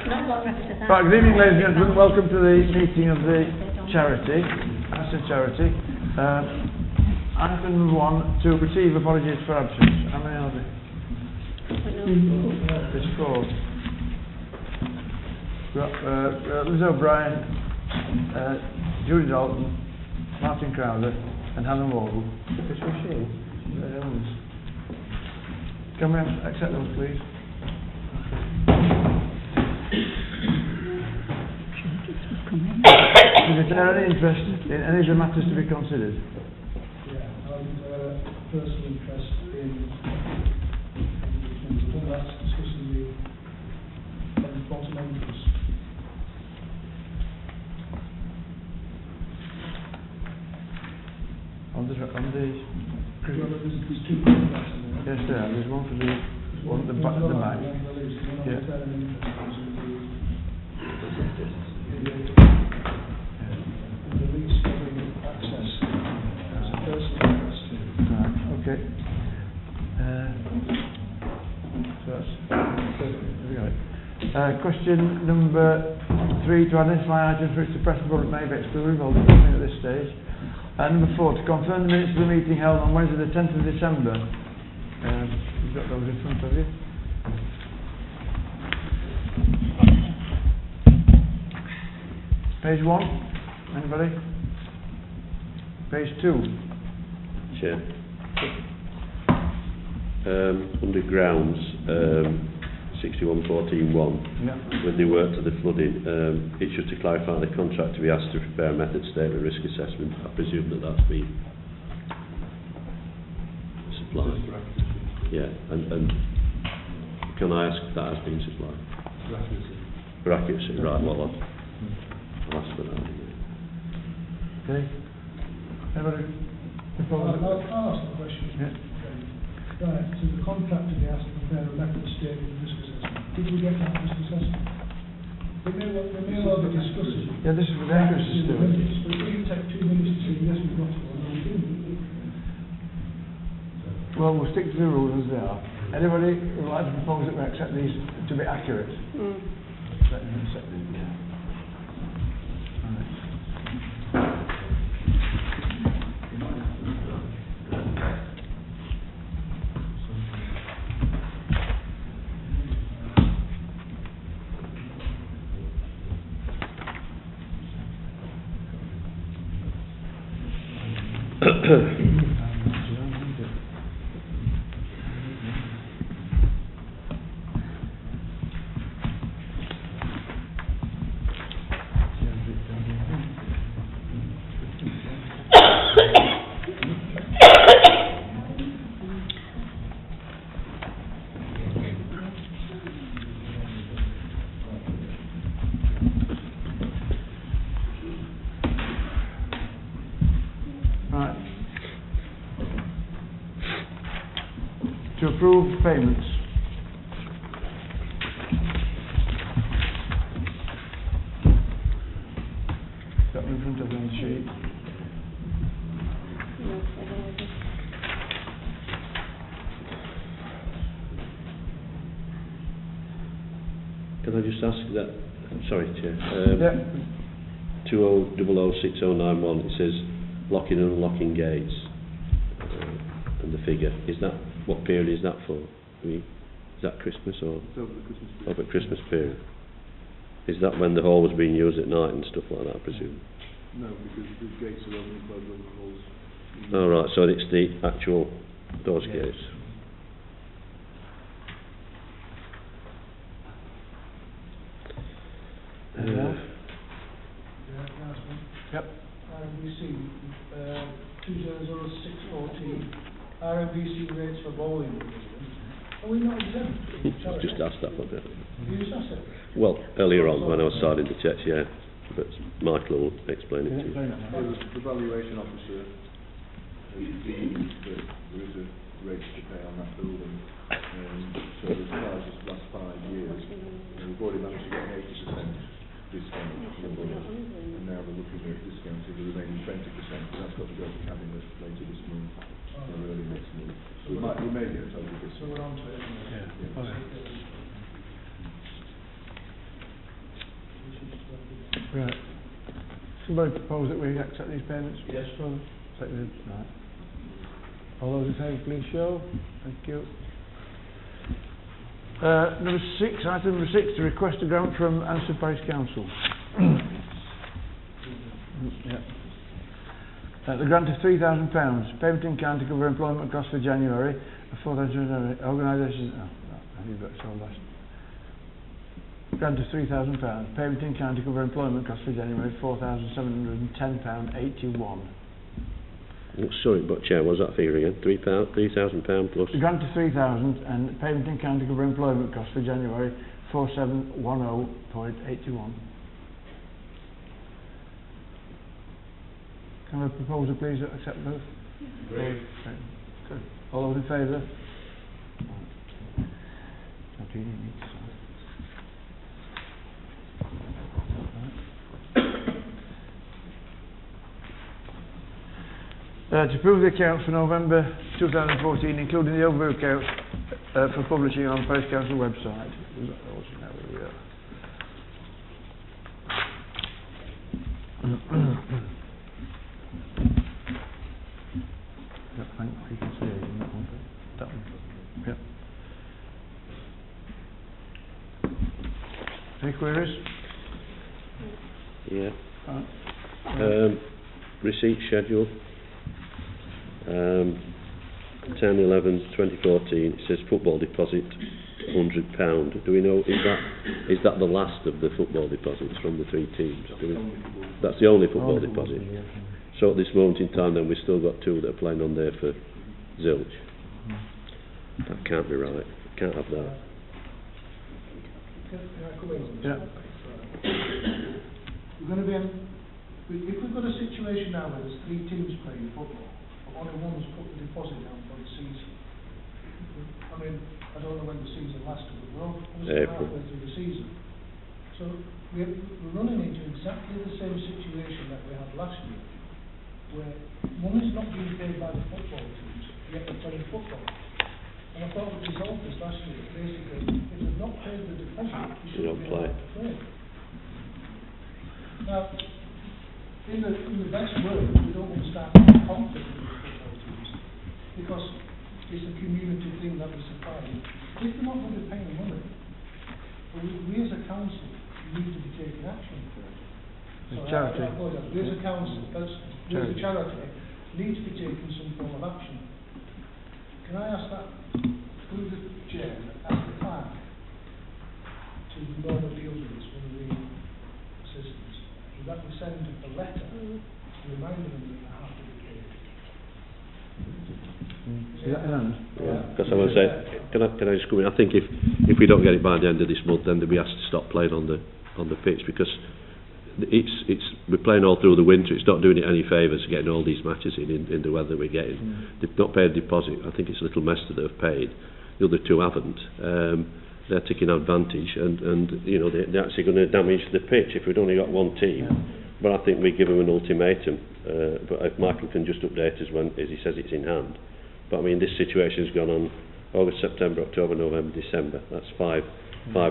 Not long after that. Right, good evening, ladies and gentlemen. Welcome to the meeting of the charity, Aston Charity. Item number 1, to receive apologies for absence. How many are there? There's 4. Liz O'Brien, Judy Dalton, Martin Crowder, and Hannah Wardle. Which was she? Can we accept them, please? Is there any interest in any of the matters to be considered? Yeah, personal interest in that's discussing the bottom entrance. On the Well, there's 2 contracts in there. yes, there. There's one for the one at the back. Yeah. The lease giving access as a personal interest. Right. Okay. So that's question number 3, to identify items for which the press report may be excluded, or nothing at this stage. Number 4, to confirm the minutes of the meeting held on Wednesday the 10th of December. You've got those in front of you. Page 1, anybody? Page 2. Chair. Under grounds, 61.14.1, Yeah. when they work to the flooding, it's just to clarify the contract to be asked to prepare a method statement risk assessment. I presume that that's been supplied. Yeah, and can I ask if that has been supplied? For accuracy, right, well, I'll ask for that. Okay. Anybody? I'll ask the question. Yeah. Right, so the contractor they asked to prepare a method statement of risk assessment. Did we get that risk assessment? They may well be discussing. Yeah, this is with accuracy still. But it doesn't take 2 minutes to say yes, we've got it, or no, we didn't. Well, we'll stick to the rules as they are. Anybody who would like to propose that we accept these to be accurate? Let them accept these. Yeah. To approve payments. Got them in front of them on the sheet. Can I just ask that, sorry Chair, Yeah. 20006091, it says locking and unlocking gates, and the figure, is that, what period is that for? Is that Christmas or? It's over the Christmas period. Over Christmas period. Is that when the hall was being used at night and stuff like that, I presume? No, because the gates are open and closed when the halls. Oh right, so it's the actual doors gates. Yep. RMBC 200614 RMBC rates for bowling. Are we not exempt? I've just asked that one. You just asked it? Well, earlier on when I was signing the checks, yeah, but Michael will explain it to you. The valuation officer has deemed that there is a rate to pay on that building. So as far as the last 5 years, we've already managed to get an 80% discount from the board, and now we're looking at discounting the remaining 20%, but that's got to go to cabinet later this month or early next month. So we may get a total discount. So we're on to it. Yeah. Right. Somebody propose that we accept these payments? Yes. Seconded. Right. All those in favour, please show. Thank you. Number 6, item number 6, to request a grant from Ansted Parish Council. Yeah. The grant of £3,000, payment in kind to cover employment costs for January, £4,000, organisation, you've got so last. Grant of £3,000, payment in kind to cover employment costs for January, £4,710.81. Sorry, but Chair, what was that figure again? £3,000 plus? The grant of 3,000 and payment in kind to cover employment costs for January, 4710.81. Can I have a proposal, please, that accept both? Great. Good. All those in favour? To approve the accounts for November 2014, including the overview accounts for publishing on the Parish Council website. We've got those now, where we are. I think you can see it in that one. That one. Yep. Any queries? Yeah. Receipt schedule. 10/11/2014. It says football deposit £100. Do we know, is that the last of the football deposits from the 3 teams? That's the only football deposit. So at this moment in time, then we've still got 2 that are playing on there for zilch. That can't be right. Can't have that. Yeah. We're going to be if we've got a situation now where there's 3 teams playing football, but only one's put the deposit down for the season. I mean, I don't know when the season lasted, but we're obviously halfway through the season. So we're running into exactly the same situation that we had last year, where money's not being paid by the football teams, yet they're playing football. And I thought we resolved this last year. Basically, if they've not paid the deposit, you shouldn't be allowed to play. Now, in the best world, we don't want to start conflict with the football teams, because it's a community thing that we supply. If they're not going to be paying money, we as a council need to be taking action for it. So charity. We as a council, we as a charity, need to be taking some form of action. Can I ask that through the chair, ask the clerk to normally deal with this, one of the assistants, so that we send a letter reminding them that they have to be paid. Is that enough? Yeah. Because I want to say, can I just come in? I think if we don't get it by the end of this month, then they'll be asked to stop playing on the pitch, because we're playing all through the winter. It's not doing it any favours getting all these matches in the weather we're getting. They've not paid a deposit. I think it's a little mess that they've paid. The other 2 haven't. They're taking advantage, and you know they're actually going to damage the pitch if we've only got 1 team. Yeah. But I think we give them an ultimatum. But if Michael can just update us when, as he says, it's in hand. But I mean, this situation's gone on August, September, October, November, December. That's 5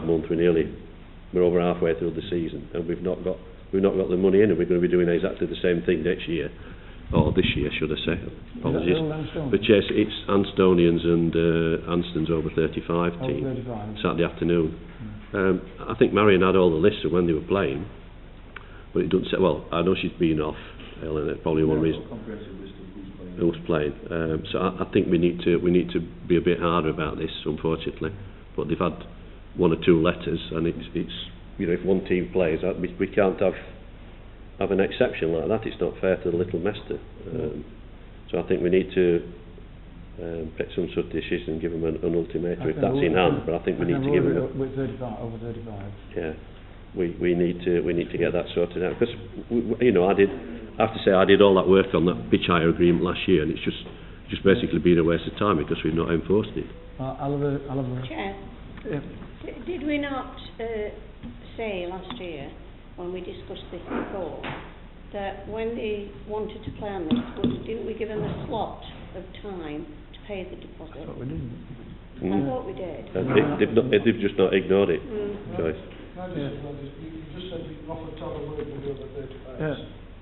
months. We're over halfway through the season, and we've not got the money in, and we're going to be doing exactly the same thing next year, or this year, should I say? Apologies. But yes, it's Anstonians and Anstons over 35 team. 35. Saturday afternoon. I think Marion had all the lists of when they were playing, but it doesn't say. Well, I know she's been off, Ellen. Probably one reason. Who's playing? So I think we need to be a bit harder about this, unfortunately. But they've had 1 or 2 letters, and it's you know, if 1 team plays, we can't have an exception like that. It's not fair to the little Mester. So I think we need to take some sort of decision and give them an ultimatum if that's in hand. But I think we need to give them with 35, over 35. Yeah, we need to get that sorted out, because you know I have to say I did all that work on that pitch hire agreement last year, and it's just basically been a waste of time because we've not enforced it. I'll have a Chair, did we not say last year, when we discussed this before, that when they wanted to play on this, didn't we give them a slot of time to pay the deposit? But we didn't. I thought we did. They've just not ignored it, Joyce. Can I just say, well, you just said you can offer to have a word with the other 35. Yeah.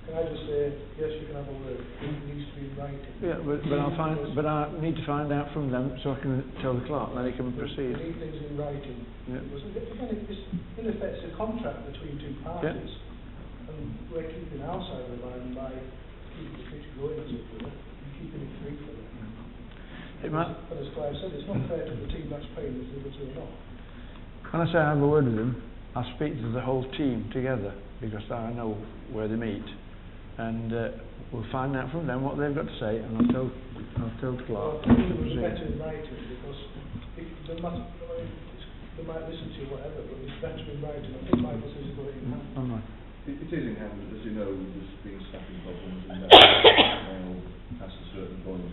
Can I just say, yes, you can have a word, it needs to be in writing. Yeah, but I need to find out from them so I can tell the clerk, then he can proceed. We need things in writing. Yeah. Because again, it's, in effect, it's a contract between two parties. And we're keeping our side of the line by keeping the pitch going, as it were, and keeping it free for them. It might, But as Clive said, it's not fair to the team that's paying us if it's not. when I say I have a word with them, I speak to the whole team together, because I know where they meet. And we'll find out from them what they've got to say, and I'll tell Clark. Well, I think it was better in writing, because if they might listen to you, whatever, but it's better in writing. I think Michael says he's got it in hand. Oh, no. It is in hand, but as you know, there's been staffing problems and that's now past a certain point.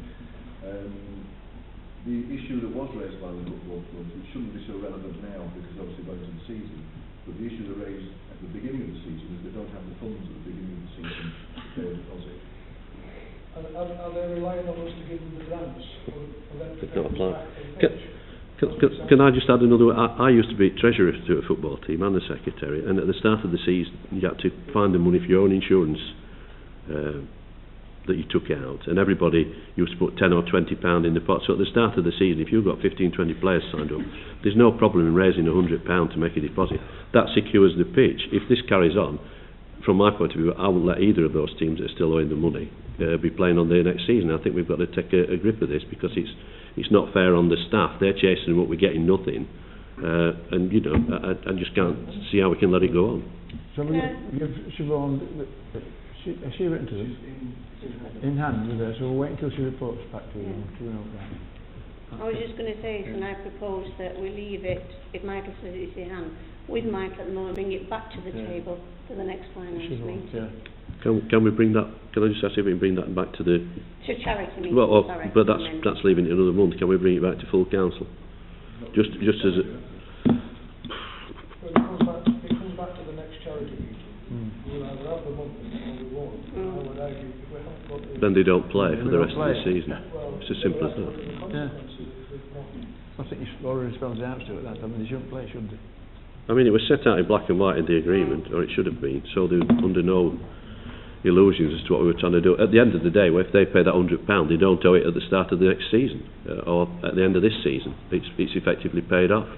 The issue that was raised by the football clubs, which shouldn't be so relevant now because obviously going into the season, but the issue that raised at the beginning of the season is they don't have the funds at the beginning of the season to pay a deposit. And are they relying on us to give them the grants for them to It pay don't us apply. back for the pitch? Can I just add another? I used to be treasurer to a football team and the secretary, and at the start of the season, you had to find the money for your own insurance that you took out, and everybody used to put £10 or £20 in the pot. So at the start of the season, if you've got 15, 20 players signed up, there's no problem in raising £100 to make a deposit. That secures the pitch. If this carries on, from my point of view, I won't let either of those teams that are still owing the money be playing on their next season. I think we've got to take a grip of this, because it's not fair on the staff. They're chasing what we're getting nothing, and you know, I just can't see how we can let it go on. So we give Siobhan, has she written to them? In hand with her, so we'll wait until she reports back to them. I was just going to say, and I propose that we leave it, if Michael says it's in hand, with Michael at the moment, bring it back to the table for the next finance meeting. Can we bring that? Can I just ask if we can bring that back to the? To charity meeting, Well, sorry. but that's leaving it another month. Can we bring it back to full council? Just as a, Well, it comes back to the next charity meeting. We'll either have the money or we won't. I would argue if we haven't got the... then they don't play for They the don't rest play. of the season. Well, It's as simple as that. I think you've already spelled it out to it that time. They shouldn't play, should they? I mean, it was set out in black and white in the agreement, or it should have been, so they're under no illusions as to what we were trying to do. At the end of the day, if they pay that £100, they don't owe it at the start of the next season, or at the end of this season. It's effectively paid off.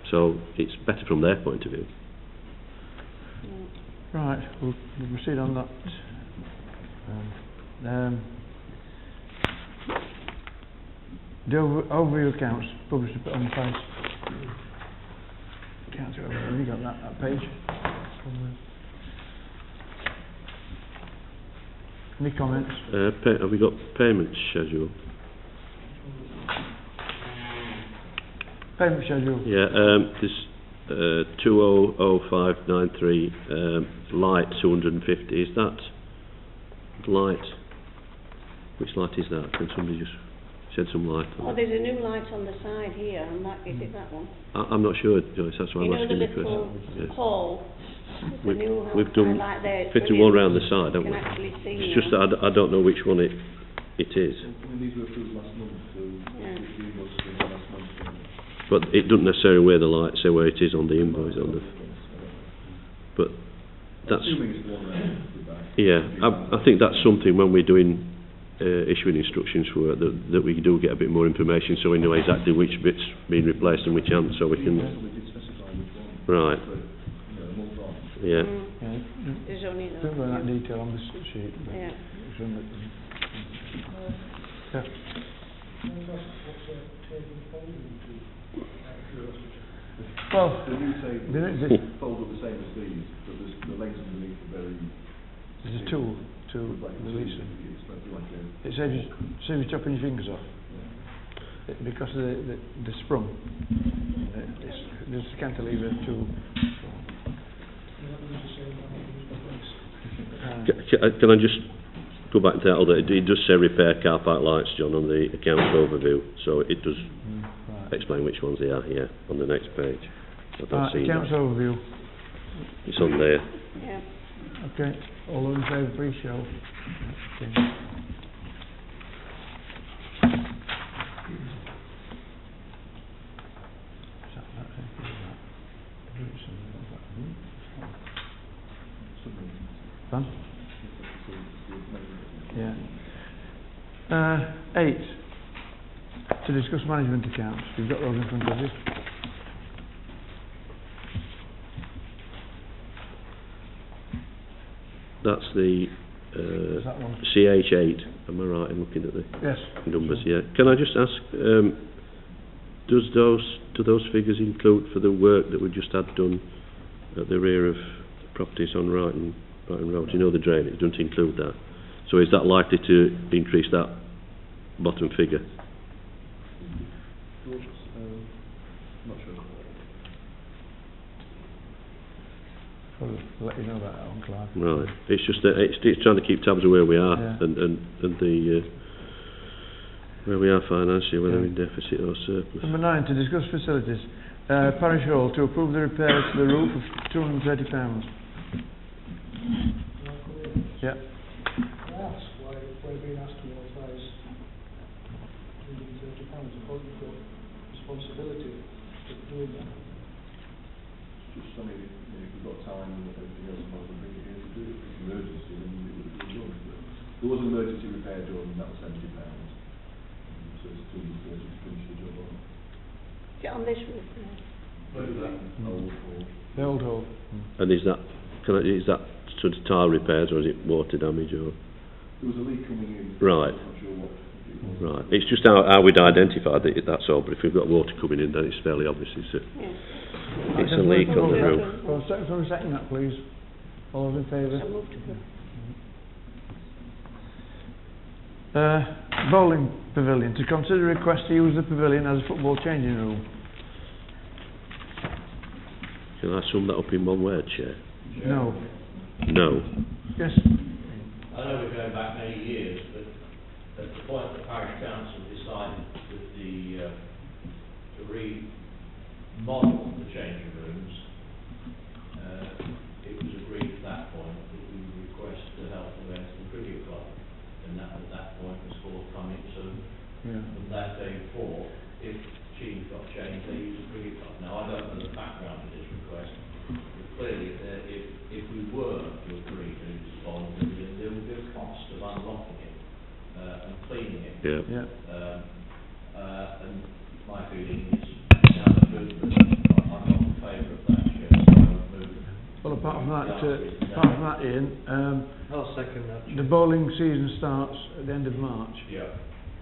So it's better from their point of view. Right, we'll proceed on that. The overview accounts published on the page. Accounts overview, have you got that page? Any comments? Have we got payment schedule? Payment schedule? Yeah, there's 200593 light 250. Is that light? Which light is that? Can somebody just shed some light on Oh, that? there's a new light on the side here, and that, is it that one? I'm not sure, Joyce, that's why You I'm know the asking the little question. Yeah. hall? The new We've done light there, it's 51 brilliant. round the side, You haven't can we? actually see It's now. just that I don't know which one it is. When these were approved last month, so Yeah. we must have been last month. But it doesn't necessarily wear the light, say where it is on the invoice. But that's... Assuming it's the one round the back. Yeah, I think that's something when we're doing issuing instructions for it, that we do get a bit more information, so we know exactly which bit's been replaced and which haven't, so we can... We did specify which one. Right. But, you know, a month on. Yeah. Yeah. There's only that. Don't go in that detail on the sheet. But Yeah. it's on the- yeah. Well, The new table the- folds up the same as these, but the legs underneath are very... there's a tool to like release them. It's like a... It saves you chopping your fingers off. Because of the sprung. There's a cantilever tool. Can I just go back to that? Although it does say repair car park lights, John, on the accounts overview, so it does Right. explain which ones they are here on the next page. I don't Right, see accounts that. overview. It's on there. Yeah. Okay, all those in favour, please show. Okay. Done? Yeah. 8. To discuss management accounts. You've got those in front of you. That's the Is that one? CH8. Am I right in looking at the Yes. numbers? Yeah. Can I just ask, do those figures include for the work that we just had done at the rear of the properties on Brighton Road? You know, the drainage doesn't include that. So is that likely to increase that bottom figure? Not sure. I'll let you know that, Alan Clark. Right. It's just that it's trying to keep tabs of where we are Yeah. and the where we are financially, whether Yeah. in deficit or surplus. Number 9. To discuss facilities. Parish Hall to approve the repairs to the roof of £230. Yeah. Can I ask why we're being asked to authorise £230? I thought you've got responsibility for doing that. Just, I mean, if we've got time and everything else, might as well bring it here to do it. If it's an emergency, then it would have been done. But there was an emergency repair done, and that was £70. So it's 230 to finish the job on. Is it on this roof now? Old hall. The old hall. And is that sort of tile repairs or is it water damage or? There was a leak coming in. Right. I'm not sure what it was. Right. It's just how we'd identified it, that's all. But if we've got water coming in, then it's fairly obvious it's a leak on the roof. Well, second that, please. All those in favour? So moved to approve. Bowling pavilion. To consider request to use the pavilion as a football changing room. Can I sum that up in one word, Chair? No. No. Yes. I know we're going back many years, but at the point the parish council decided that to remodel the changing rooms, it was agreed at that point that we would request the help of Western Cricket Club, and that at that point was forthcoming. So Yeah. from that day forth, if Cheese got changed, they used the Cricket Club. Now I don't know the background of this request, but clearly if we were to agree to install the pavilion, there would be a cost of unlocking it and cleaning it. Yeah. Yeah. And my feeling is now that I'm not in favour of that, Chair, so I would move. Well, apart from that, Ian, I'll second that. the bowling season starts at the end of March. Yeah.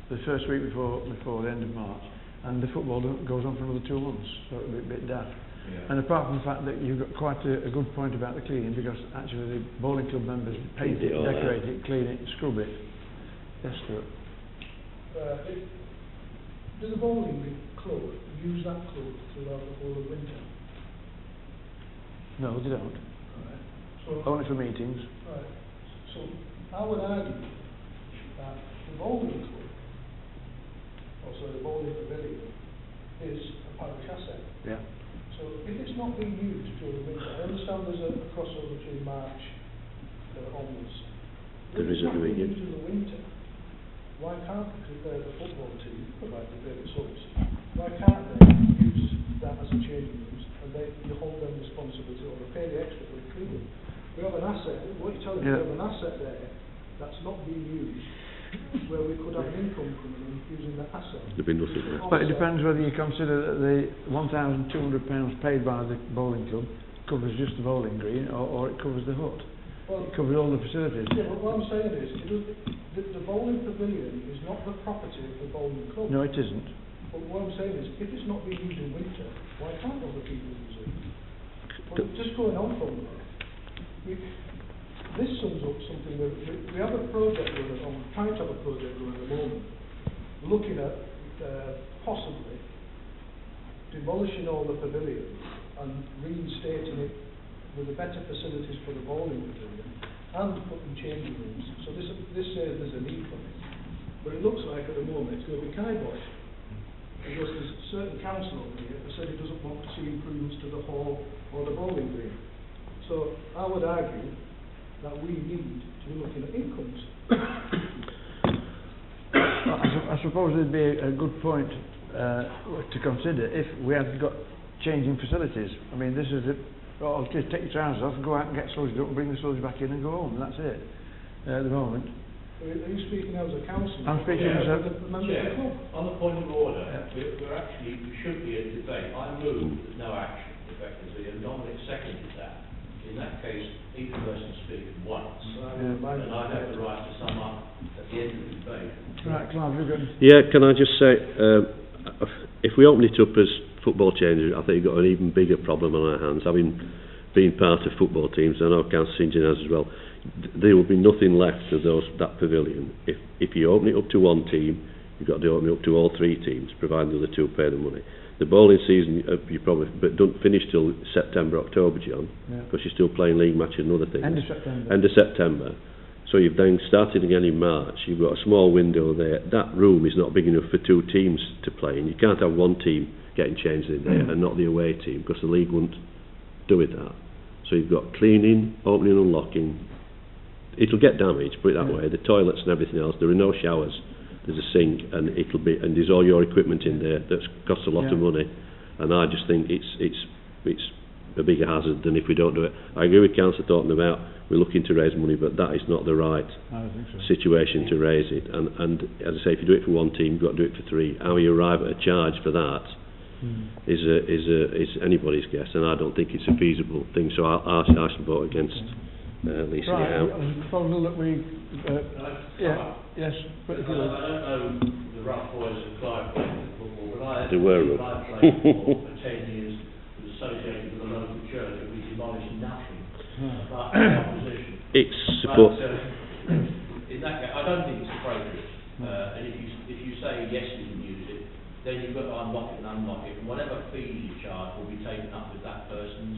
The first week before the end of March, and the football goes on for another 2 months, so it'll be a bit daft. Yeah. And apart from the fact that you've got quite a good point about the cleaning, because actually the bowling club members paint it, all decorate it, clean it, scrub it. Yes, Stuart. Does the bowling club use that club throughout the whole of winter? No, they don't. Right. So, Only for meetings. right. So I would argue that the bowling club, also the bowling pavilion, is a parish asset. Yeah. So if it's not being used during winter, I understand there's a crossover between March onwards. There is If it's at the not being beginning. used in the winter, why can't they prepare the football team, provide the great subs? Why can't they use that as a changing rooms and you hold them responsibility or they pay the extra for the cleaning? We have an asset, what you're telling me, Yeah. we have an asset there that's not being used, where we could have an income coming in using that asset. There'd be nothing there. But it depends whether you consider that the £1,200 paid by the bowling club covers just the bowling green, or it covers the hut. Well, It covers all the facilities. yeah, but what I'm saying is, the bowling pavilion is not the property of the bowling club. No, it isn't. But what I'm saying is, if it's not being used in winter, why can't other people use it? But just going on from there, this sums up something that we have a project running, or we're trying to have a project running at the moment, looking at possibly demolishing all the pavilions and reinstating it with the better facilities for the bowling pavilion and putting changing rooms. So this says there's a need for it. But it looks like at the moment it's going to be kiboshed. Because there's a certain council over here that said it doesn't want to see improvements to the hall or the bowling green. So I would argue that we need to be looking at incomes. I suppose it'd be a good point to consider if we had got changing facilities. I mean, this is or just take your trousers off and go out and get soldiers up and bring the soldiers back in and go home. That's it. At the moment. Are you speaking now as a councillor? I'm speaking as a... member of the club? On the point of order, we should be in debate. I move there's no action, effectively, and Dominic seconded that. In that case, each person speaks once, and I have the right to sum up at the end of the debate. Right, Clive, you're good. Yeah, can I just say, if we open it up as football changes, I think we've got an even bigger problem on our hands. Having been part of football teams, I know Councillor St John has as well, there will be nothing left of that pavilion. If you open it up to one team, you've got to open it up to all three teams, providing the other two pay the money. The bowling season, you probably, but don't finish till September, October, John, because you're still playing league matches and other things. End of September. End of September. So you've then started again in March. You've got a small window there. That room is not big enough for two teams to play in. You can't have one team getting changed in there and not the away team, because the league wouldn't do it that. So you've got cleaning, opening, unlocking. It'll get damaged, put it that way. The toilets and everything else. There are no showers. There's a sink, and and there's all your equipment in there that costs a lot of money. And I just think it's a bigger hazard than if we don't do it. I agree with Councillor Thornton about we're looking to raise money, but that is not the right situation to raise it. And as I say, if you do it for one team, you've got to do it for three. How you arrive at a charge for that is anybody's guess, and I don't think it's a feasible thing. So I shall vote against leasing it out. Proposal that we... yes, but if you I don't know the rough boys of Clive playing football, but I They were Clive played football for 10 years, was associated with a local church, and we demolished nothing but opposition. It's support. In that case, I don't think it's appropriate. And if you say yes, you can use it, then you've got to unlock it and unlock it, and whatever fees you charge will be taken up with that person's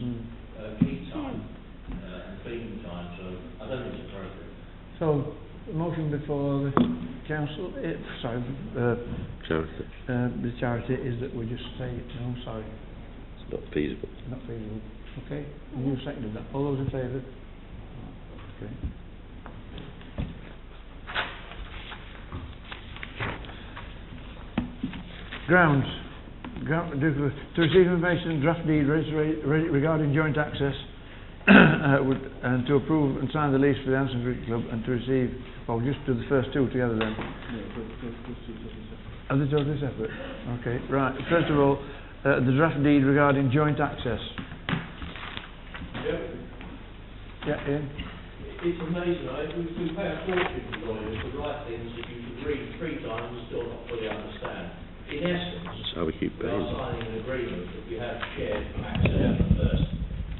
key time and cleaning time. So I don't think it's appropriate. So, the motion before the council, Charity. the charity is that we just say no, sorry, It's not feasible. not feasible. Okay, and you seconded that. All those in favour? Okay. Grounds. To receive information and draft deed regarding joint access and to approve and sign the lease for the Anson Cricket Club, and to receive, well, just do the first two together then. Are they totally separate? Okay, right. First of all, the draft deed regarding joint access. Yeah, Ian? It's amazing, right? We pay a fortune to lawyers to write things that you could read 3 times and still not fully understand. In essence, That's how we keep we are paying. signing an agreement that we have shared access at first,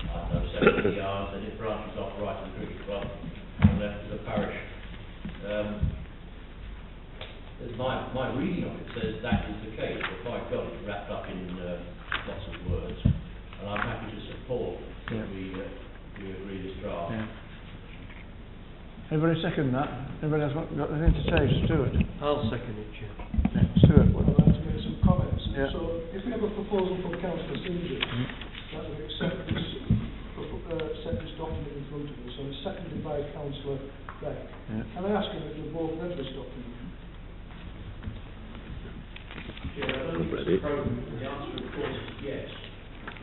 I don't know, 70 yards, and it branches off right to the cricket club and left to the parish. My reading of it says that is the case, but by God, it's wrapped up in lots of words. And I'm happy to support that we agree this draft. Yeah. Anybody second that? Anybody else got anything to say? Stuart? I'll second it, Chair. Yeah, Stuart. I'd like to make some comments. Yeah. So, if we have a proposal from Councillor St John, that would accept this document in front of us, so it's seconded by Councillor Beck. Yeah. Can I ask you if you've both read this document? Yeah, I don't think it's appropriate. The answer, of course, is yes.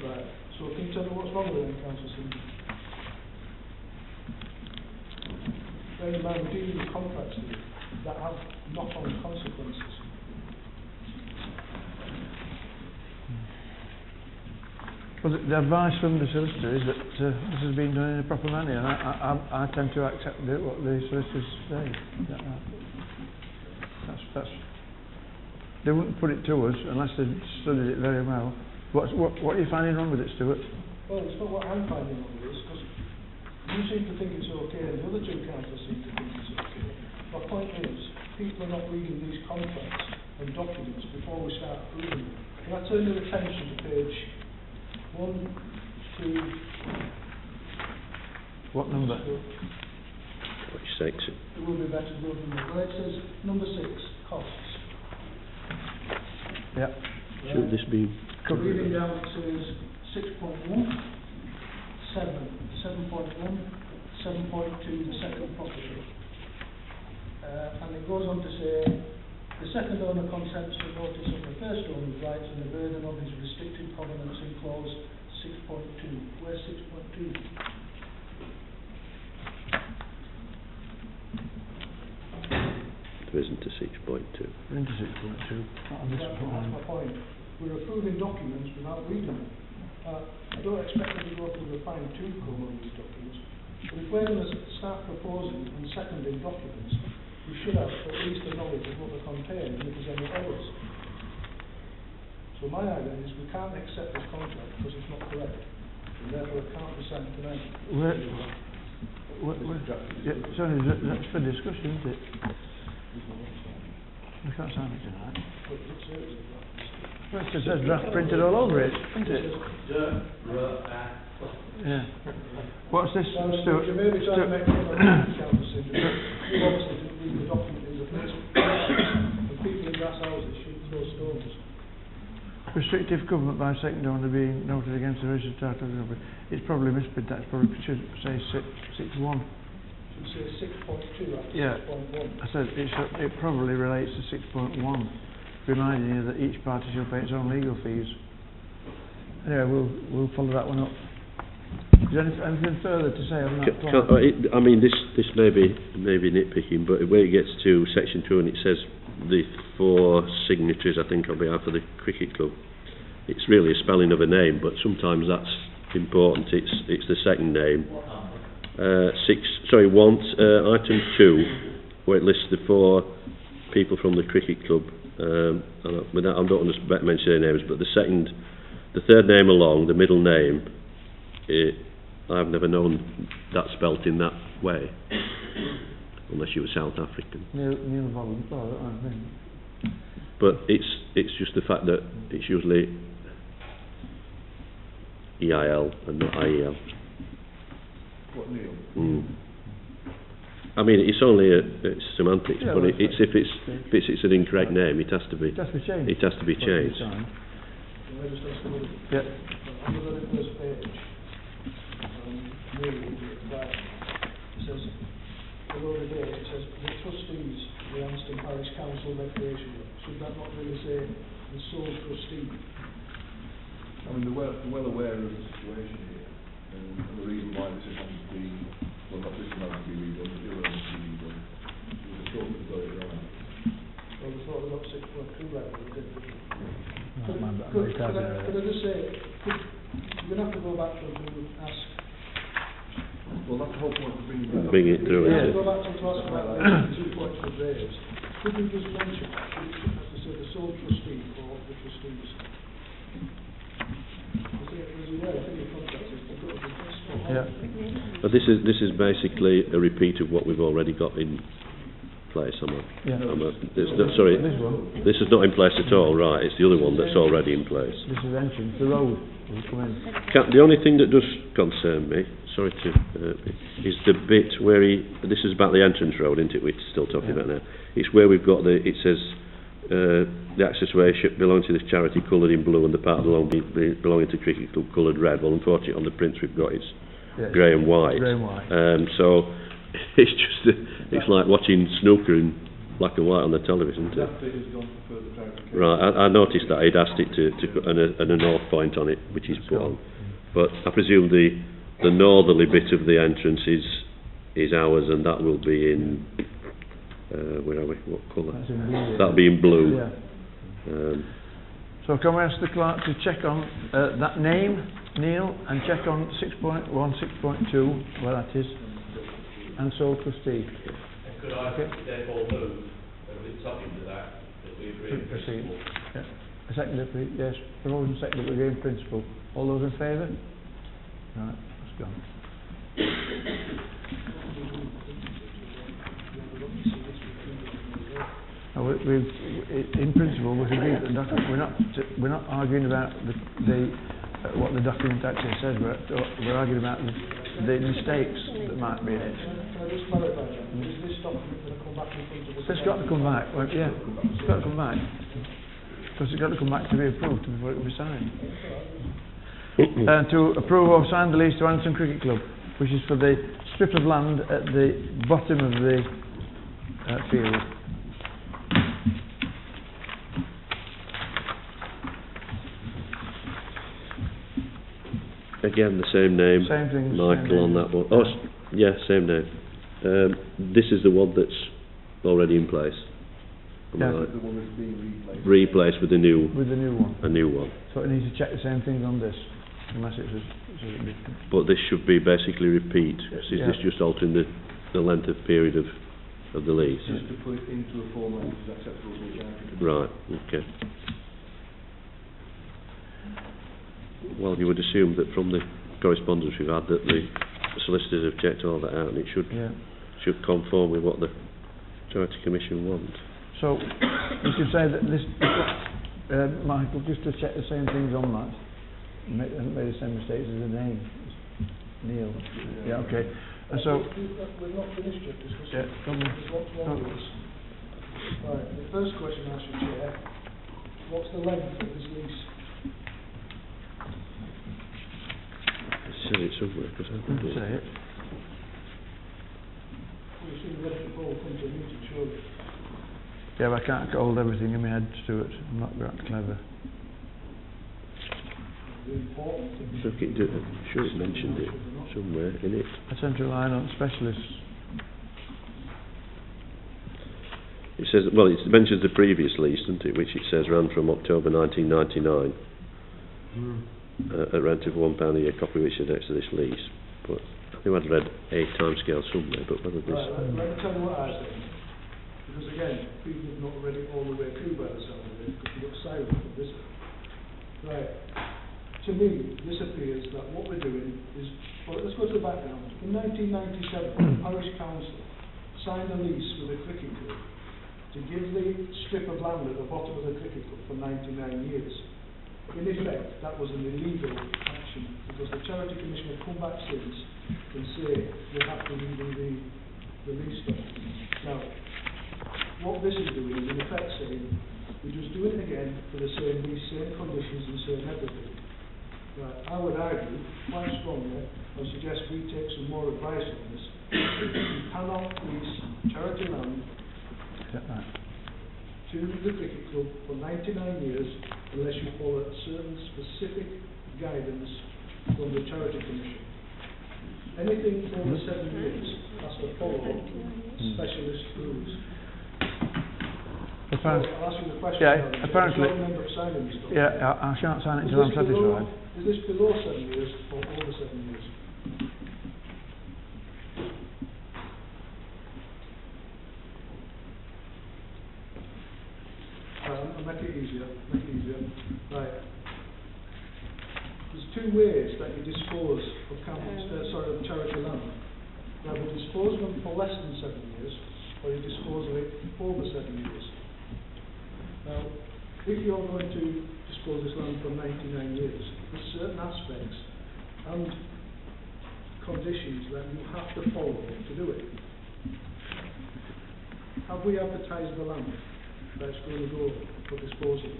Right. So, can you tell me what's wrong with it, Councillor St John? Bear in mind, we're dealing with contracts here that have knock-on consequences. Well, the advice from the solicitor is that this has been done in a proper manner, and I tend to accept what the solicitors say. That's they wouldn't put it to us unless they studied it very well. What are you finding wrong with it, Stuart? Well, it's not what I'm finding wrong with this, because you seem to think it's okay, and the other two councillors seem to think it's okay. My point is, people are not reading these contracts and documents before we start approving them. Can I turn your attention to page 1, 2... What number? What you say? It will be better to go from there. Well, it says number 6, costs. Yeah. Should this be? Reading down, it says 6.1, 7, 7.1, 7.2, the second property. And it goes on to say, the second owner consents to notice of the first owner's rights and the burden of his restricted covenants in clause 6 6.2. Where's 6.2? There isn't a 6.2. We're into 6.2. Not on this That's one. my point. We're approving documents without reading them. I don't expect them to go through the fine-tooth comb on these documents, but if we're going to start proposing and seconding documents, we should have at least a knowledge of what they contain and if there's any errors. So my argument is we can't accept this contract because it's not correct, and therefore it can't be signed tonight. Yeah, sorry, that's for discussion, isn't it? We can't sign it tonight. But it says that. Well, it says draft printed all over it, isn't it? Yeah. What's this? You may be trying to make fun of the council syndicate. You obviously didn't read the document in the first place. And people in glass houses shouldn't throw stones. Restrictive covenant by second owner being noted against the registered title of the property. It's probably misspelled, that's probably should say 6.1. Should say 6.2 after Yeah. 6.1. I said it probably relates to 6.1, reminding you that each party shall pay its own legal fees. Anyway, we'll follow that one up. Is there anything further to say on that plan? I mean, this may be nitpicking, but when it gets to section 2 and it says the 4 signatories, I think, on behalf of the cricket club, it's really a spelling of a name, but sometimes that's important. It's the second name. Item 2, where it lists the 4 people from the cricket club. With that, I don't want to mention their names, but the third name along, the middle name, I've never known that spelt in that way, unless you were South African. Neil Volunteer, I think. But it's just the fact that it's usually EIL and not IEL. What, Neil? I mean, it's only it's semantics, Yeah, but well, it's if it's an incorrect name, it has to be. It has to be changed. It has to be changed. Can I just ask a little? Yeah. On the very first page, really, that it says, below the date, it says, the trustees, the Anston Parish Council Recreation. Should that not really say, the sole trustee? I mean, they're well aware of the situation here, and the reason why this has to be, well, not this one has to be redone, but the other one has to be redone. So the thought to got it right. Well, we thought we got 6.2 right, but we didn't. Could I just say, you're going to have to go back to them and ask. Well, that's the whole point of bringing that up. Bring it through. Yeah, Yeah. go back to ask about the 2 points we've raised. Could you just mention, as to say, the sole trustee or the trustees? As you know, I think the contract is to go to the trustee. Yeah. But this is basically a repeat of what we've already got in place. Yeah. Sorry, This one. this is not in place at all. Right, it's the other one that's already in place. This is entrance. The road will come in. The only thing that does concern me, sorry to, is the bit where this is about the entrance road, isn't it? We're still talking about now. It's where we've got it says the access way belonging to this charity coloured in blue and the part belonging to cricket club coloured red. Well, unfortunately, on the prints we've got it's grey and white. Grey and white. So it's just it's like watching snooker in black and white on the television. Isn't it? That bit has gone for further clarification. Right, I noticed that he'd asked it to put a north point on it, which is put on. But I presume the northerly bit of the entrance is ours, and that will be in where are we? What colour? That's in blue. That'll be in blue. Yeah. So can we ask the clerk to check on that name, Neil, and check on 6.1, 6.2, where that is, and sole trustee. Could I therefore move, with something to that we agree in Proceed. principle? Yeah. Secondary, yes. Proposed and seconded, we agree in principle. All those in favour? Right, that's gone. No, in principle, we agree that we're not arguing about what the document actually says. We're arguing about the mistakes that might be in it. Can I just clarify that? Is this document going to come back in front of the... It's got to come back. Well, yeah, it's got to come back. Because it's got to come back to be approved before it can be signed. To approve or sign the lease to Anderson Cricket Club, which is for the strip of land at the bottom of the field. again, the same name. Same thing. Michael on that one. Oh, yeah, same name. This is the one that's already in place. Am I Yeah. right? The one that's being replaced. Replaced with a new one. a new one. So it needs to check the same things on this, unless it's But this should be basically repeat. So is Yeah. this just altering the length of period of the lease? Just to put it into a format which is acceptable to the architect. Right, okay. Well, you would assume that from the correspondence we've had that the solicitors have checked all that out and it should Yeah. should conform with what the Charity Commission want. So you could say that this Michael, just to check the same things on that, hasn't made the same mistakes as the name. Neil. Yeah, okay. And so, We're not finished yet discussing. yeah, come on. There's lots more of this. Right, the first question I should Chair, what's the length of this lease? It says it somewhere, because I haven't Say it. We've seen the electric ball come to a meeting, surely. Yeah, but I can't hold everything in my head, Stuart. I'm not that clever. The important thing. I'm sure it mentioned it somewhere in it. I tend to rely on specialists. It says, well, it mentions the previous lease, doesn't it, which it says ran from October 1999 at rent of £1 a year, copy which is next to this lease. But I think I'd read a timescale somewhere, but whether this... Right, let me tell you what I think. Because again, people have not read it all the way through by the sound of it, because you got silent from this. Right. To me, this appears that what we're doing is, well, let's go to the background. In 1997, the Parish Council signed a lease with a cricket club to give the strip of land at the bottom of the cricket club for 99 years. In effect, that was an illegal action, because the Charity Commission have come back since and say we have to redo the lease stuff. Now, what this is doing is in effect saying we're just doing it again for the same lease, same conditions and same everything. Right, I would argue quite strongly and suggest we take some more advice on this. You cannot lease charity land to the cricket club for 99 years unless you follow certain specific guidance from the Charity Commission. Anything over 7 years has to follow specialist rules. So I'll ask you the question. Yeah, now, apparently. you don't end up signing this stuff. Yeah, I shan't sign it Is until I'm this below- satisfied. Is this below 7 years or over 7 years? I'll make it easier, Right. There's two ways that you dispose of of charity land. You either dispose of them for less than 7 years, or you dispose of it over 7 years. Now, if you're going to dispose this land for 99 years, there's certain aspects and conditions that you have to follow to do it. Have we advertised the land that's going to go for disposal?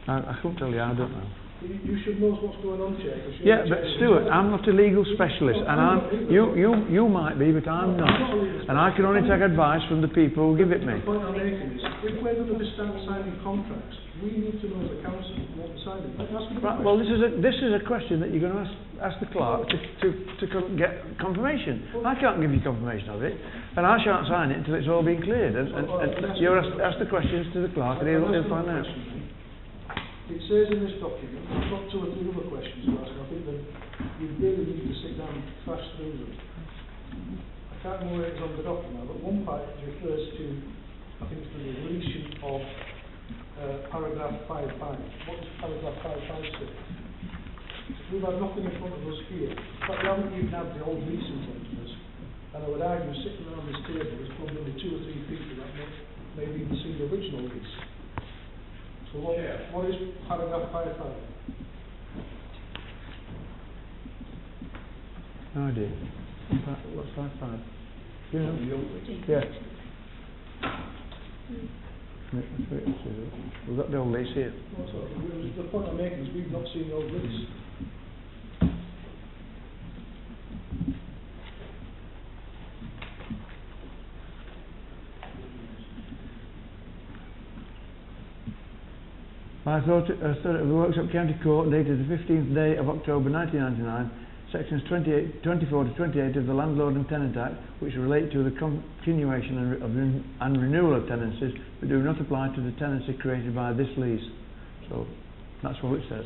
I couldn't tell you, I don't know. You should know what's going on, Chair. 'Cause you're Yeah, the but chair. Stuart, I'm not a legal specialist, and you might be, but I'm not. And I can only take advice from the people who give it me. The point I'm making is, if we're going to start signing contracts, we need to know as a council what we're signing. That's the Right, well, this is a question that you're going to ask the clerk to get confirmation. I can't give you confirmation of it, and I shan't sign it until it's all been cleared. And you ask the questions to the clerk, and he'll find out. It says in this document, I've got 2 or 3 other questions to ask, and I think that we really need to sit down and crash through them. I can't remember where it's on the document, but one part refers to, I think, the deletion of paragraph 5.5. What does paragraph 5.5 say? We've had nothing in front of us here, but we haven't even had the old lease in front of us. And I would argue, sitting around this table, there's probably 2 or 3 people that maybe even seen the original lease. So what is paragraph 5.5? No idea. What's 5.5? You know? Yeah. We've got the old lease here. The point I'm making is we've not seen the old lease. By authority of the Worksop County Court dated the 15th day of October 1999, sections 24 to 28 of the Landlord and Tenant Act, which relate to the continuation and renewal of tenancies, but do not apply to the tenancy created by this lease. So, that's all it says.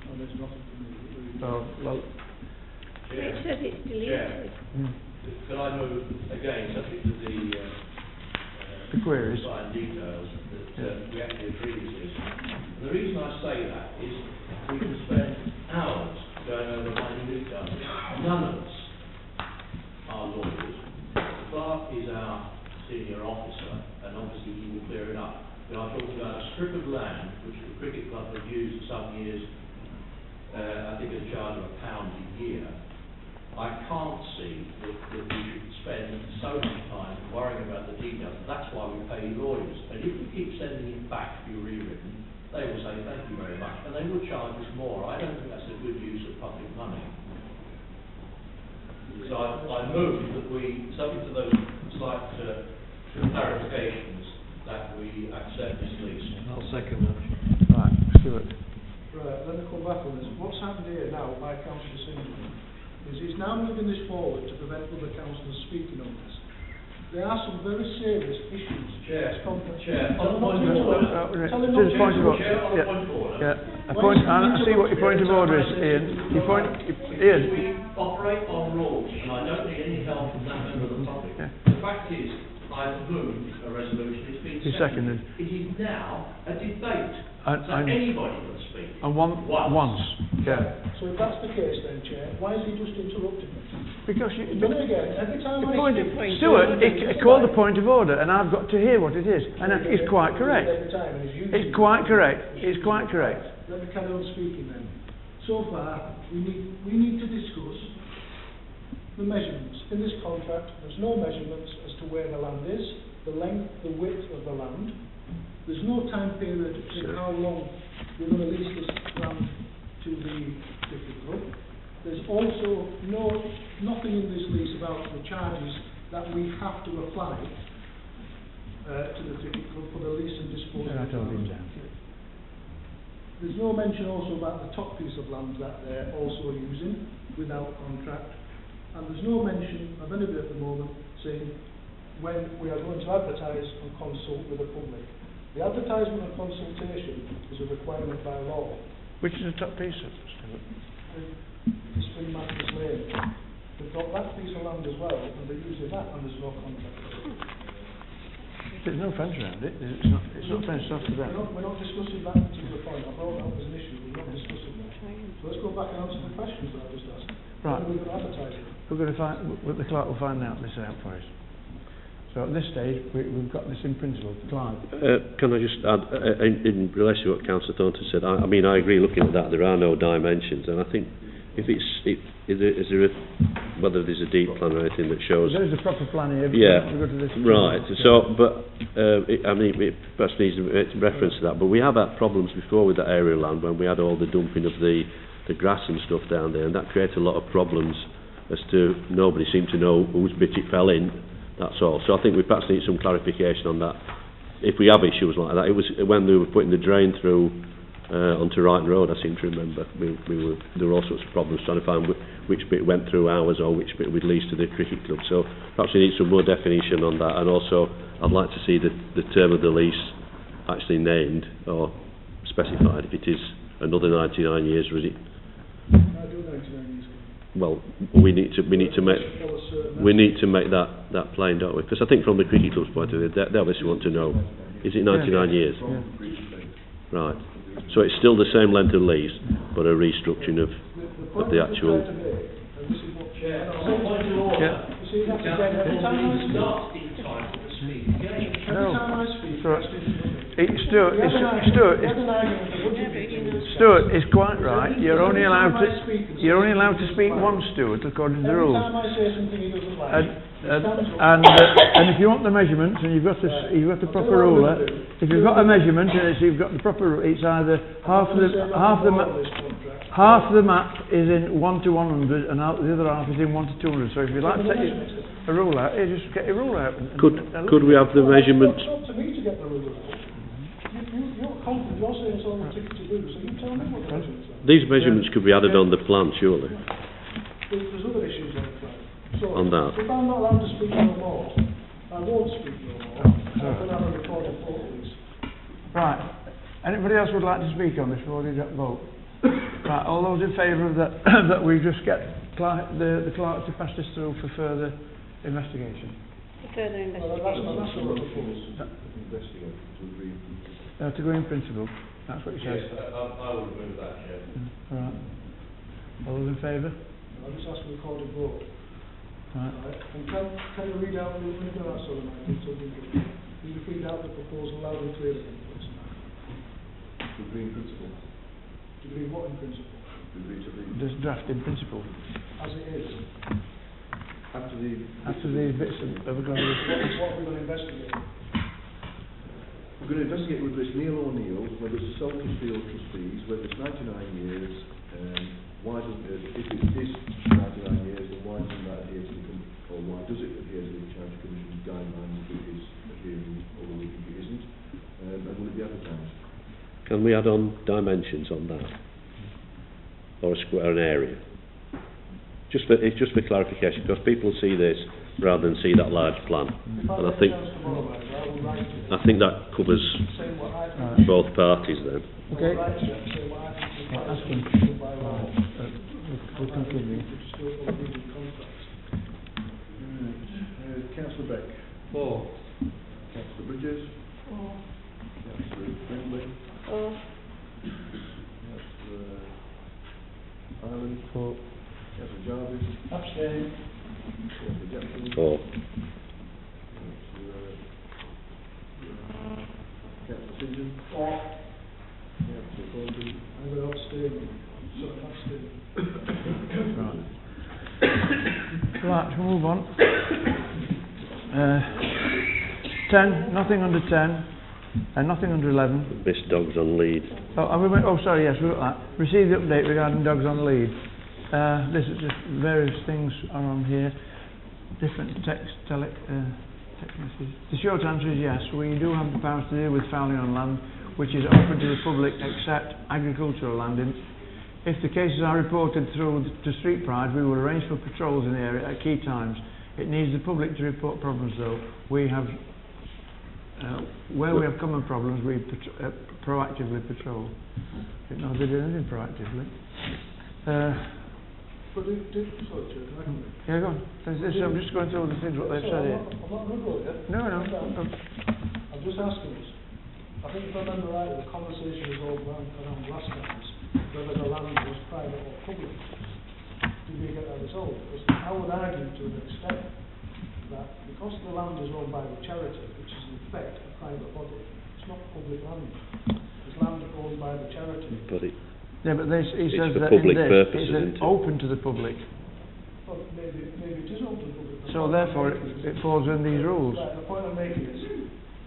And there's nothing to me. So, well, It says it's deleted. Could I move again, subject to the queries. fine details that we actually agree with this? And the reason I say that is we can spend hours going over minor details. None of us are lawyers. The clerk is our senior officer, and obviously he will clear it up. We are talking about a strip of land which the cricket club have used for some years, I think at a charge of £1 a year. I can't see that we should spend so much time worrying about the details. That's why we pay lawyers. And if we keep sending it back to be rewritten, they will say thank you very much, and they will charge us more. I don't think that's a good use of public money. So I move that we, subject to those slight clarifications, that we accept this lease. I'll second that. Right, Stuart. Right, let me come back on this. What's happened here now by Councillor Simpson is he's now moving this forward to prevent other councillors speaking on this. There are some very serious issues. Chair, On on point of order. Just a point of order. Chair, on Yeah. point of order. Yeah. A point, I see what your point of order is, Ian. Your point, Ian. We operate on rules, and I don't need any help from that member of the public. Yeah. The fact is, I've moved a resolution, it's been You seconded. It is now a debate, so And anybody can speak. once. Yeah. So if that's the case then, Chair, why is he just interrupting me? Because He's done it again. Every time I speak, Stuart, it called a point of order, and I've got to hear what it is, and it's quite correct. Every time, and he's using It's quite correct. It's quite correct. Let me carry on speaking then. So far, we need to discuss the measurements. In this contract, there's no measurements as to where the land is, the length, the width of the land. There's no time period in how long we're going to lease this land to the cricket club. There's also nothing in this lease about the charges that we have to apply to the cricket club for the lease and disposal. Yeah, I told him that. There's no mention also about the top piece of land that they're also using without contract. And there's no mention of anybody at the moment saying when we are going to advertise and consult with the public. The advertisement and consultation is a requirement by law. Which is the top piece of Stuart? The Spring Masters Lane. They've got that piece of land as well, and they're using that, and there's no contract. There's no fence around it. It's not fenced off to that. We're not discussing that particular point. I brought that up as an issue. We're not discussing that. So let's go back and answer the questions that I just asked. Right. When are we going to advertise it? We're going to find. The clerk will find out this out for us. So at this stage, we've got this in principle. Clive. Can I just add, in relation to what Councillor Thornton said, I mean, I agree looking at that, there are no dimensions, and I think if whether there's a deed plan or anything that shows... There is a proper plan here. Yeah, we've got to this right, so, but, I mean, it perhaps needs reference to that, but we have had problems before with that area of land when we had all the dumping of the grass and stuff down there, and that created a lot of problems as to nobody seemed to know whose bit it fell in. That's all. So I think we perhaps need some clarification on that. If we have issues like that, it was when they were putting the drain through onto Wrighton Road, I seem to remember. There were all sorts of problems trying to find which bit went through ours or which bit we'd lease to the cricket club. So perhaps we need some more definition on that. And also, I'd like to see the term of the lease actually named or specified. If it is another 99 years, or is it? I do 99 years. Well, we need to make that plain, don't we? Because I think from the cricket club's point of view, they obviously want to know: is it 99 years? Yeah. Right. So it's still the same length of lease, but a restructuring of the actual. Chair, on point of order. Yeah. Councillor Thornton is not entitled to speak again. No. Every time I speak, Stuart, Stuart, Stuart is quite right. You're only allowed to speak once, Stuart, according to the rules. Every time I say something he doesn't like, And if you want the measurements and you've got the proper ruler, if you've got a measurement and you've got the proper, it's either half the map is in 1 to 100 and the other half is in 1 to 200. So if you'd like to take a rule out, you just get your rule out. Could we have the measurements? It's up to me to get the ruler out. You're confident you're saying it's all the ticket to do, so you tell me what the measurements are. These measurements could be added on the plan, surely. There's other issues on the plan. So, On that. if I'm not allowed to speak no more, I won't speak no more. I'm going to have a recorded vote, please. Right. Anybody else would like to speak on this before we vote? Right, all those in favour of that, that we just get the clerk to pass this through for further investigation? Further Well, that's investigation. what I propose. Investigate, to agree. To go in principle, that's what you Yes, said. I would agree with that, Chair. Right. All those in favour? I'll just ask for a recorded vote. Right. Right. And can you read out, when you do that sort of thing, so you read out the proposal loud and clear again, please? To agree in principle. To agree what in principle? To agree to the, This draft in principle. As it is. after the... After these bits of What are we going to investigate? We're going to investigate whether it's Neil O'Neill, whether it's the Selkirk Field trustees, whether it's 99 years, why doesn't it, if it is 99 years, then why doesn't that adhere to the, or why does it adhere to the Charity Commission's guidelines if it is adhering, although we think it isn't, and will it be advertised? Can we add on dimensions on that? Or a square, an area? It's just for clarification, because people see this rather than see that large plan. And I think that covers both parties then. Okay. Ask him. We'll continue. Councillor Beck. 4. Councillor Bridges. Councillor Brindley. Councillor Ireland. 4. Councillor Jarvis. Abstain. Councillor Jackson. 4. Councillor Simpson. Councillor Thornton. I'm going to abstain. So abstain. Right. Right, we'll move on. 10, nothing under 10, and nothing under 11. Miss Dogs on lead. Sorry, yes, we've got that. Receive the update regarding dogs on lead. This is just various things are on here. Different text messages. The short answer is yes, we do have the powers to deal with fouling on land, which is open to the public except agricultural land. If the cases are reported through to Street Pride, we will arrange for patrols in the area at key times. It needs the public to report problems though. We have, where we have common problems, we proactively patrol. I didn't know they did anything proactively. But sorry, Chair, can I come in? Yeah, go on. I'm just going through the things what they've said here. I'm not going to go yet. No. I'm just asking us. I think if I remember right, the conversation was all around last times, whether the land was private or public. Did we get that resolved? Because I would argue to an extent that because the land is owned by the charity, which is in effect a private body, it's not public land. It's land owned by the charity. But it, Yeah, but he It's says for that public in this, purposes, it's isn't it? open to the public. Well, maybe it is open to the public. So therefore it falls in these rules. Right, the point I'm making is,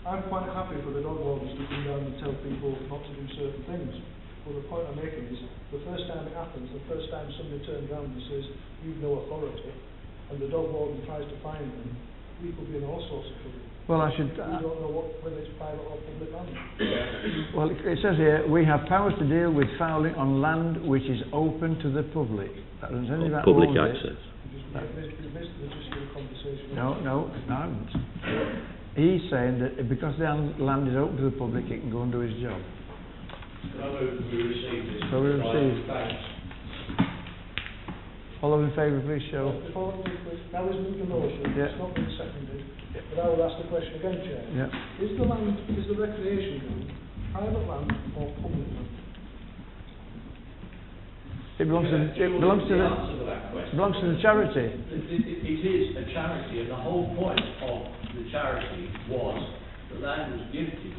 I'm quite happy for the dog wardens to come down and tell people not to do certain things. But the point I'm making is, the first time it happens, the first time somebody turns around and says, you've no authority, and the dog warden tries to find them, we could be in all sorts of trouble. Well, I should. We don't know whether it's private or public land. Well, it says here we have powers to deal with fouling on land which is open to the public. That doesn't say anything about public owns it. access. You missed the gist of the conversation. No, I haven't. He's saying that because the land is open to the public, he can go and do his job. I move we receive this. So we receive. Thanks. All those in favour, please show. That was the motion, Yeah. it's not been seconded, but I will ask the question again, Chair. Yeah. Is the recreation land private land or public land? It belongs to The answer to that question. belongs to the charity. It is a charity, and the whole point of the charity was the land was gifted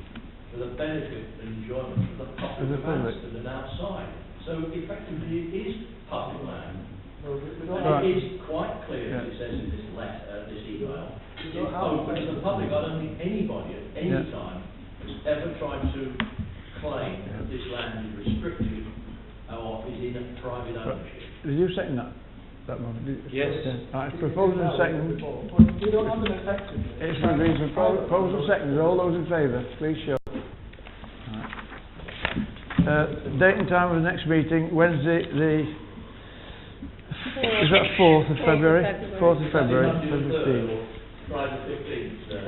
for the benefit and enjoyment of the the public public. that are outside. So effectively it is public land. No, we don't Right. have, And it is quite clear, Yeah. as it says in this letter, this email, we it's don't have. open to the public. I don't think anybody at any Yeah. time has ever tried to claim that this land is restricted or is in a private ownership. Did you second that one? Yes. Right, it's proposed and seconded. But we don't have an effective. It's agreed. Proposed and seconded. All those in favour, please show. Right. Date and time of the next meeting, Wednesday the... Is that 4th of February? 4th of February, Monday the 3rd 2015. or Friday the 15th,